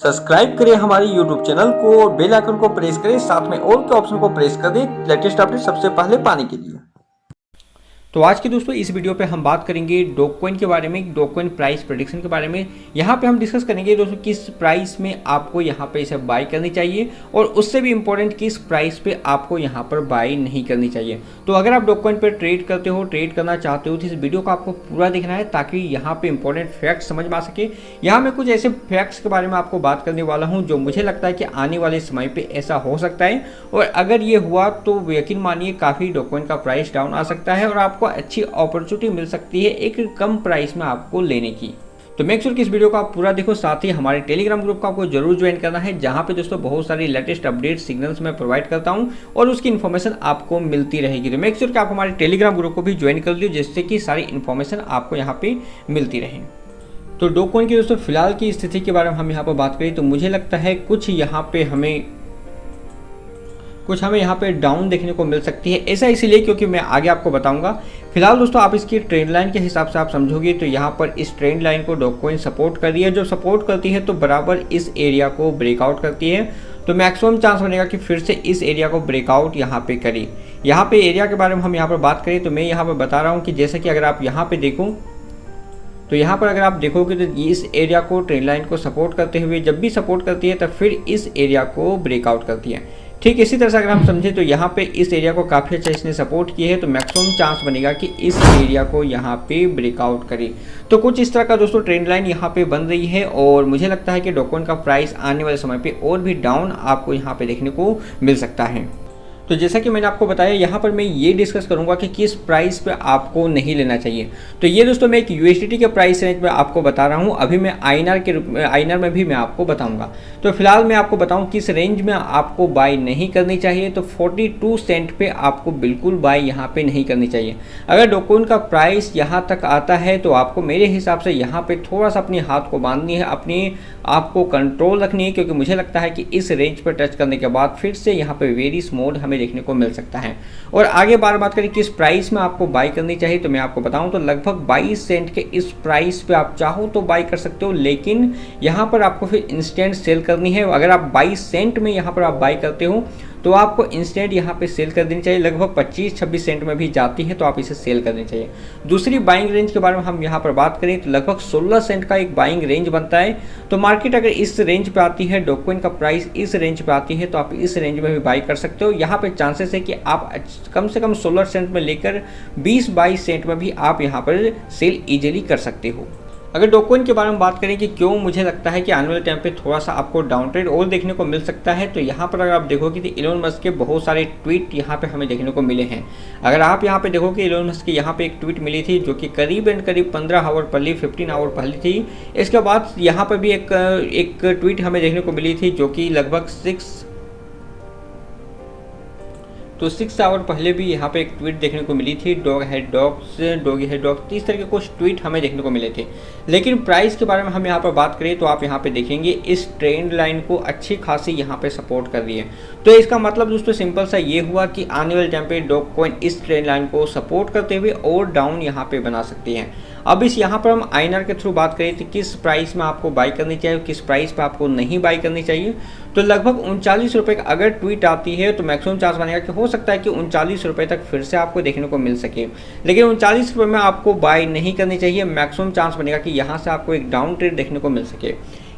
Subscribe करें हमारे YouTube channel को और बेल आइकन को प्रेस करें, साथ में ऑल के ऑप्शन को प्रेस कर दें लेटेस्ट अपडेट सबसे पहले पाने के लिए। तो आज के दोस्तों इस वीडियो पे हम बात करेंगे डॉगकॉइन के बारे में, डॉगकॉइन प्राइस प्रेडिक्शन के बारे में। यहाँ पे हम डिस्कस करेंगे दोस्तों किस प्राइस में आपको यहाँ पे इसे बाय करनी चाहिए और उससे भी इम्पोर्टेंट किस प्राइस पे आपको यहाँ पर बाय नहीं करनी चाहिए। तो अगर आप डॉगकॉइन पे ट्रेड करते हो, ट्रेड करना चाहते हो तो इस वीडियो को आपको पूरा देखना है ताकि यहाँ पे इंपॉर्टेंट फैक्ट्स समझ में आ सके। यहाँ मैं कुछ ऐसे फैक्ट्स के बारे में आपको बात करने वाला हूँ जो मुझे लगता है कि आने वाले समय पे ऐसा हो सकता है, और अगर ये हुआ तो यकीन मानिए काफ़ी डॉगकॉइन का प्राइस डाउन आ सकता है और आपको अच्छी अपॉर्चुनिटी मिल सकती है एक कम प्राइस में आपको लेने की। तो मेक श्योर कि इस वीडियो को आप पूरा देखो, साथ ही हमारे टेलीग्राम ग्रुप को आपको जरूर ज्वाइन करना है जहां पे दोस्तों बहुत सारी लेटेस्ट अपडेट सिग्नल्स मैं प्रोवाइड करता हूं और उसकी इन्फॉर्मेशन आपको मिलती रहेगी। तो मेक श्योर कि आप हमारे टेलीग्राम ग्रुप को भी ज्वाइन कर लीजिए जिससे कि सारी इन्फॉर्मेशन आपको यहाँ पे मिलती रहे। तो डॉगकॉइन की दोस्तों फिलहाल की स्थिति के बारे में हम यहाँ पर बात करें तो मुझे लगता है कुछ हमें यहाँ पे डाउन देखने को मिल सकती है। ऐसा इसीलिए क्योंकि मैं आगे आपको बताऊंगा। फिलहाल दोस्तों आप इसकी ट्रेंड लाइन के हिसाब से आप समझोगे तो यहाँ पर इस ट्रेंड लाइन को डॉगकॉइन सपोर्ट कर रही है। जो सपोर्ट करती है तो बराबर इस एरिया को ब्रेकआउट करती है, तो मैक्सिमम चांस बनेगा कि फिर से इस एरिया को ब्रेकआउट यहाँ पे करें। यहाँ पे एरिया के बारे में हम यहाँ पर बात करें तो मैं यहाँ पर बता रहा हूँ कि जैसे कि अगर आप यहाँ पे देखो तो यहाँ पर अगर आप देखोगे तो इस एरिया को ट्रेंड लाइन को सपोर्ट करते हुए जब भी सपोर्ट करती है तब फिर इस एरिया को ब्रेकआउट करती है। ठीक इसी तरह से अगर हम समझे तो यहाँ पे इस एरिया को काफ़ी अच्छा इसने सपोर्ट किया है, तो मैक्सिमम चांस बनेगा कि इस एरिया को यहाँ पे ब्रेकआउट करे। तो कुछ इस तरह का दोस्तों ट्रेंड लाइन यहाँ पे बन रही है और मुझे लगता है कि डॉगकॉइन का प्राइस आने वाले समय पे और भी डाउन आपको यहाँ पे देखने को मिल सकता है। तो जैसा कि मैंने आपको बताया यहाँ पर मैं ये डिस्कस करूँगा कि किस प्राइस पे आपको नहीं लेना चाहिए। तो ये दोस्तों मैं एक USDT के प्राइस रेंज में आपको बता रहा हूँ, अभी मैं INR में भी मैं आपको बताऊँगा। तो फिलहाल मैं आपको बताऊँ किस रेंज में आपको बाय नहीं करनी चाहिए। तो 42 सेंट पे आपको बिल्कुल बाय यहाँ पे नहीं करनी चाहिए। अगर डॉगकॉइन का प्राइस यहाँ तक आता है तो आपको मेरे हिसाब से यहाँ पे थोड़ा सा अपने हाथ को बांधनी है, अपने आपको कंट्रोल रखनी है, क्योंकि मुझे लगता है कि इस रेंज पर टच करने के बाद फिर से यहाँ पे वेरियस मोड हमें देखने को मिल सकता है। और आगे बात करें किस प्राइस में आपको बाय करनी चाहिए तो मैं आपको बताऊं तो लगभग 22 सेंट के इस प्राइस पे आप चाहो तो बाय कर सकते हो, लेकिन यहाँ पर आपको फिर इंस्टेंट सेल करनी है। अगर आप 22 सेंट में यहाँ पर आप बाय करते हो तो आपको इंस्टेंट यहाँ पे सेल कर देनी चाहिए। लगभग 25-26 सेंट में भी जाती है तो आप इसे सेल कर देनी चाहिए। दूसरी बाइंग रेंज के बारे में हम यहाँ पर बात करें तो लगभग 16 सेंट का एक बाइंग रेंज बनता है। तो मार्केट अगर इस रेंज पे आती है, डॉगकॉइन का प्राइस इस रेंज पे आती है तो आप इस रेंज में भी बाई कर सकते हो। यहाँ पे चांसेस है कि आप कम से कम 16 सेंट में लेकर 20-22 सेंट में भी आप यहाँ पर सेल ईजिली कर सकते हो। अगर डॉगकॉइन के बारे में बात करें कि क्यों मुझे लगता है कि आने वाले टाइम पे थोड़ा सा आपको डाउन ट्रेड और देखने को मिल सकता है, तो यहाँ पर अगर आप देखोगे तो इलोन मस्क के बहुत सारे ट्वीट यहाँ पे हमें देखने को मिले हैं। अगर आप यहाँ पे देखोगे इलोन मस्क की यहाँ पे एक ट्वीट मिली थी जो कि करीब 15 आवर पहले 15 आवर पहले थी। इसके बाद यहाँ पर भी एक ट्वीट हमें देखने को मिली थी जो कि लगभग 6 आवर पहले भी यहाँ पे एक ट्वीट देखने को मिली थी, dog head dogs, doggy head dogs, इस तरह के कुछ ट्वीट हमें देखने को मिले थे। लेकिन प्राइस के बारे में हम यहाँ पर बात करें तो आप यहाँ पे देखेंगे इस ट्रेंड लाइन को अच्छी खासी यहाँ पे सपोर्ट कर रही है। तो इसका मतलब दोस्तों सिंपल सा ये हुआ कि आने वाले टाइम पे डॉगकॉइन इस ट्रेंड लाइन को सपोर्ट करते हुए और डाउन यहाँ पे बना सकती है। अब इस यहाँ पर हम INR के थ्रू बात करें तो किस प्राइस में आपको बाई करनी चाहिए, किस प्राइस पे आपको नहीं बाई करनी चाहिए। तो लगभग 39 रुपये का अगर ट्वीट आती है तो मैक्सिमम चांस बनेगा कि हो सकता है कि 39 रुपये तक फिर से आपको देखने को मिल सके, लेकिन 39 रुपये में आपको बाई नहीं करनी चाहिए। मैक्सिमम चांस बनेगा कि यहाँ से आपको एक डाउन ट्रेड देखने को मिल सके।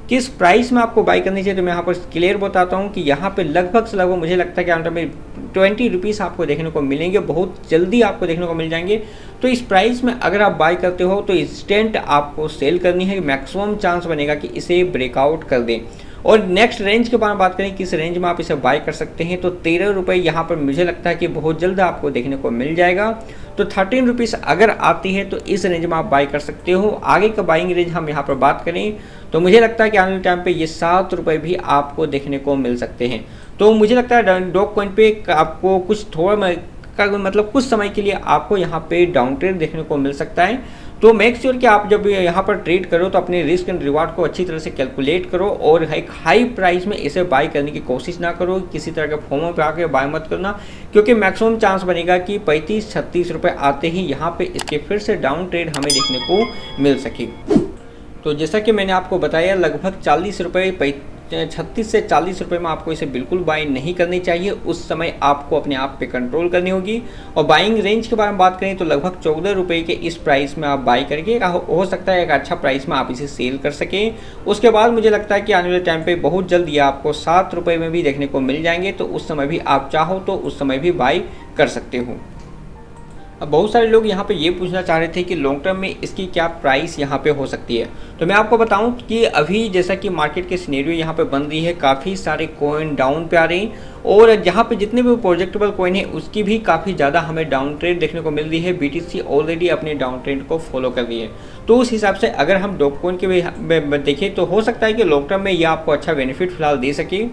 किस प्राइस में आपको बाई करनी चाहिए तो मैं यहाँ पर क्लियर बताता हूँ कि यहाँ पे लगभग से लगभग मुझे लगता है कि आउट में 20 रुपीज़ आपको देखने को मिलेंगे, बहुत जल्दी आपको देखने को मिल जाएंगे। तो इस प्राइस में अगर आप बाई करते हो तो इंस्टेंट आपको सेल करनी है, मैक्सिमम चांस बनेगा कि इसे ब्रेकआउट कर दें। और नेक्स्ट रेंज के बारे में बात करें किस रेंज में आप इसे बाय कर सकते हैं तो 13 रुपये यहाँ पर मुझे लगता है कि बहुत जल्द आपको देखने को मिल जाएगा। तो 13 रुपीज़ अगर आती है तो इस रेंज में आप बाय कर सकते हो। आगे का बाइंग रेंज हम यहाँ पर बात करें तो मुझे लगता है कि आने वाले टाइम पे ये 7 रुपये भी आपको देखने को मिल सकते हैं। तो मुझे लगता है डॉगकॉइन पे आपको कुछ मतलब कुछ समय के लिए आपको यहाँ पे डाउन ट्रेड देखने को मिल सकता है। तो मेक श्योर कि आप जब यहाँ पर ट्रेड करो तो अपने रिस्क एंड रिवार्ड को अच्छी तरह से कैलकुलेट करो और एक हाई प्राइस में इसे बाय करने की कोशिश ना करो। किसी तरह के फोमो पे आके बाय मत करना, क्योंकि मैक्सिमम चांस बनेगा कि 35-36 रुपये आते ही यहाँ पे इसके फिर से डाउन ट्रेड हमें देखने को मिल सके। तो जैसा कि मैंने आपको बताया लगभग 40 रुपये 36 से 40 रुपये में आपको इसे बिल्कुल बाई नहीं करनी चाहिए। उस समय आपको अपने आप पे कंट्रोल करनी होगी। और बाइंग रेंज के बारे में बात करें तो लगभग 14 रुपये के इस प्राइस में आप बाई करके हो सकता है एक अच्छा प्राइस में आप इसे सेल कर सकें। उसके बाद मुझे लगता है कि आने वाले टाइम पे बहुत जल्द ये आपको 7 रुपये में भी देखने को मिल जाएंगे, तो उस समय भी आप चाहो तो उस समय भी बाई कर सकते हो। अब बहुत सारे लोग यहाँ पे ये पूछना चाह रहे थे कि लॉन्ग टर्म में इसकी क्या प्राइस यहाँ पे हो सकती है। तो मैं आपको बताऊँ कि अभी जैसा कि मार्केट के सिनेरियो यहाँ पे बन रही है, काफ़ी सारे कॉइन डाउन पे आ रहे हैं और जहाँ पे जितने भी प्रोजेक्टेबल कॉइन है उसकी भी काफ़ी ज़्यादा हमें डाउन ट्रेंड देखने को मिल रही है। BTC ऑलरेडी अपने डाउन ट्रेंड को फॉलो कर रही है। तो उस हिसाब से अगर हम डॉगकॉइन के देखें तो हो सकता है कि लॉन्ग टर्म में यह आपको अच्छा बेनिफिट फिलहाल दे सके।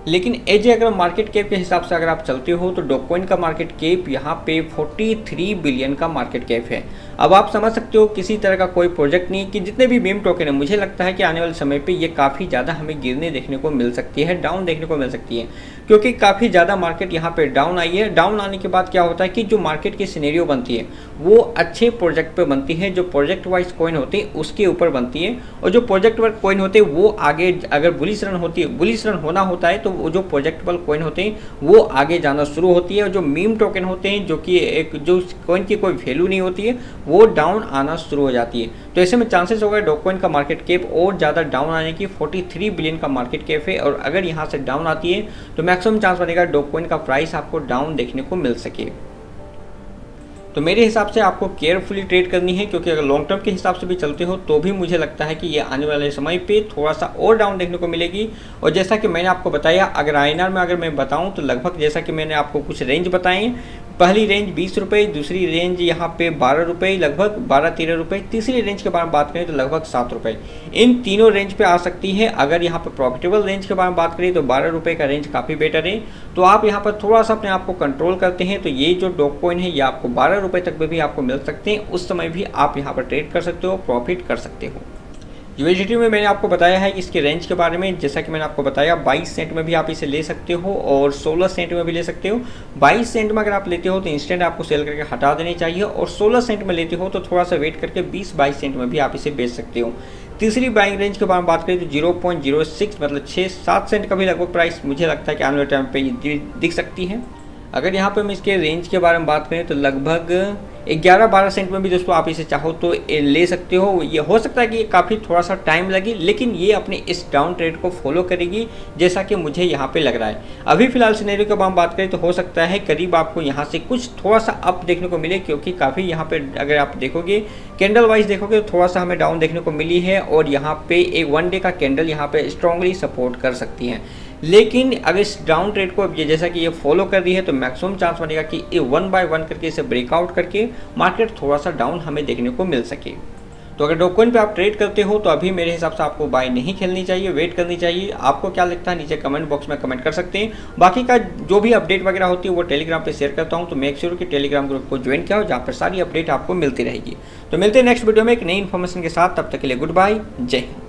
लेकिन एज अगर मार्केट कैप के हिसाब से अगर आप चलते हो तो डॉगकॉइन का मार्केट कैप यहाँ पे 43 बिलियन का मार्केट कैप है। अब आप समझ सकते हो किसी तरह का कोई प्रोजेक्ट नहीं कि जितने भी मीम टोकन है, मुझे लगता है कि आने वाले समय पे ये काफ़ी ज़्यादा हमें गिरने देखने को मिल सकती है, डाउन देखने को मिल सकती है, क्योंकि काफ़ी ज़्यादा मार्केट यहाँ पे डाउन आई है। डाउन आने के बाद क्या होता है कि जो मार्केट की सिनेरियो बनती है वो अच्छे प्रोजेक्ट पे बनती है, जो प्रोजेक्ट वाइज कॉइन होती है उसके ऊपर बनती है। और जो प्रोजेक्ट वाइज कॉइन होते हैं वो आगे अगर बुलिश रन होती है, बुलिश रन होना होता है तो वो जो प्रोजेक्टेबल कॉइन होते हैं वो आगे जाना शुरू होती है। और जो मीम टोकन होते हैं जो कि एक जो कॉइन की कोई वैल्यू नहीं होती है वो डाउन आना शुरू हो जाती है। तो ऐसे में चांसेस हो गए डॉगकॉइन का मार्केट कैप और ज़्यादा डाउन आने की। 43 बिलियन का मार्केट कैप है और अगर यहाँ से डाउन आती है तो मैक्सिमम चांस बनेगा डॉगकॉइन का प्राइस आपको डाउन देखने को मिल सके। तो मेरे हिसाब से आपको केयरफुली ट्रेड करनी है, क्योंकि अगर लॉन्ग टर्म के हिसाब से भी चलते हो तो भी मुझे लगता है कि ये आने वाले समय पे थोड़ा सा और डाउन देखने को मिलेगी। और जैसा कि मैंने आपको बताया, अगर INR में अगर मैं बताऊं तो लगभग जैसा कि मैंने आपको कुछ रेंज बताएं, पहली रेंज 20 रुपये, दूसरी रेंज यहाँ पे 12 रुपये, लगभग 12-13 रुपये, तीसरी रेंज के बारे में बात करें तो लगभग 7 रुपये। इन तीनों रेंज पे आ सकती है। अगर यहाँ पे प्रॉफिटेबल रेंज के बारे में बात करें तो 12 रुपये का रेंज काफ़ी बेटर है। तो आप यहाँ पर थोड़ा सा अपने आप को कंट्रोल करते हैं तो ये जो डॉगकॉइन है ये आपको 12 रुपये तक भी आपको मिल सकते हैं। उस समय भी आप यहाँ पर ट्रेड कर सकते हो, प्रॉफिट कर सकते हो। USDT में मैंने आपको बताया है इसके रेंज के बारे में, जैसा कि मैंने आपको बताया 22 सेंट में भी आप इसे ले सकते हो और 16 सेंट में भी ले सकते हो। 22 सेंट में अगर आप लेते हो तो इंस्टेंट आपको सेल करके हटा देनी चाहिए, और 16 सेंट में लेते हो तो थोड़ा सा वेट करके 20-22 सेंट में भी आप इसे बेच सकते हो। तीसरी बाइंग रेंज के बारे में बात करें तो 0.06 मतलब 6-7 सेंट का भी लगभग प्राइस मुझे लगता है कि आने वाले टाइम पे दिख सकती है। अगर यहाँ पे हम इसके रेंज के बारे में बात करें तो लगभग 11-12 सेंट में भी दोस्तों आप इसे चाहो तो ले सकते हो। ये हो सकता है कि ये काफ़ी थोड़ा सा टाइम लगे, लेकिन ये अपने इस डाउन ट्रेड को फॉलो करेगी जैसा कि मुझे यहाँ पे लग रहा है। अभी फिलहाल सिनेरियो के बारे में बात करें तो हो सकता है करीब आपको यहाँ से कुछ थोड़ा सा अप देखने को मिले, क्योंकि काफ़ी यहाँ पे अगर आप देखोगे कैंडल वाइज देखोगे तो थोड़ा सा हमें डाउन देखने को मिली है, और यहाँ पे एक 1 डे का कैंडल यहाँ पे स्ट्रांगली सपोर्ट कर सकती है। लेकिन अगर इस डाउन ट्रेड को ये जैसा कि ये फॉलो कर रही है तो मैक्सिमम चांस बनेगा कि ये 1 बाय 1 करके इसे ब्रेकआउट करके मार्केट थोड़ा सा डाउन हमें देखने को मिल सके। तो अगर डॉगकॉइन पे आप ट्रेड करते हो तो अभी मेरे हिसाब से आपको बाय नहीं खेलनी चाहिए, वेट करनी चाहिए। आपको क्या लगता है नीचे कमेंट बॉक्स में कमेंट कर सकते हैं। बाकी का जो भी अपडेट वगैरह होती है वो टेलीग्राम पे शेयर करता हूँ, तो मेक श्योर कि टेलीग्राम ग्रुप को ज्वाइन किया हो जहाँ पर सारी अपडेट आपको मिलती रहेगी। तो मिलते हैं नेक्स्ट वीडियो में एक नई इन्फॉर्मेशन के साथ, तब तक के लिए गुड बाय, जय हिंद।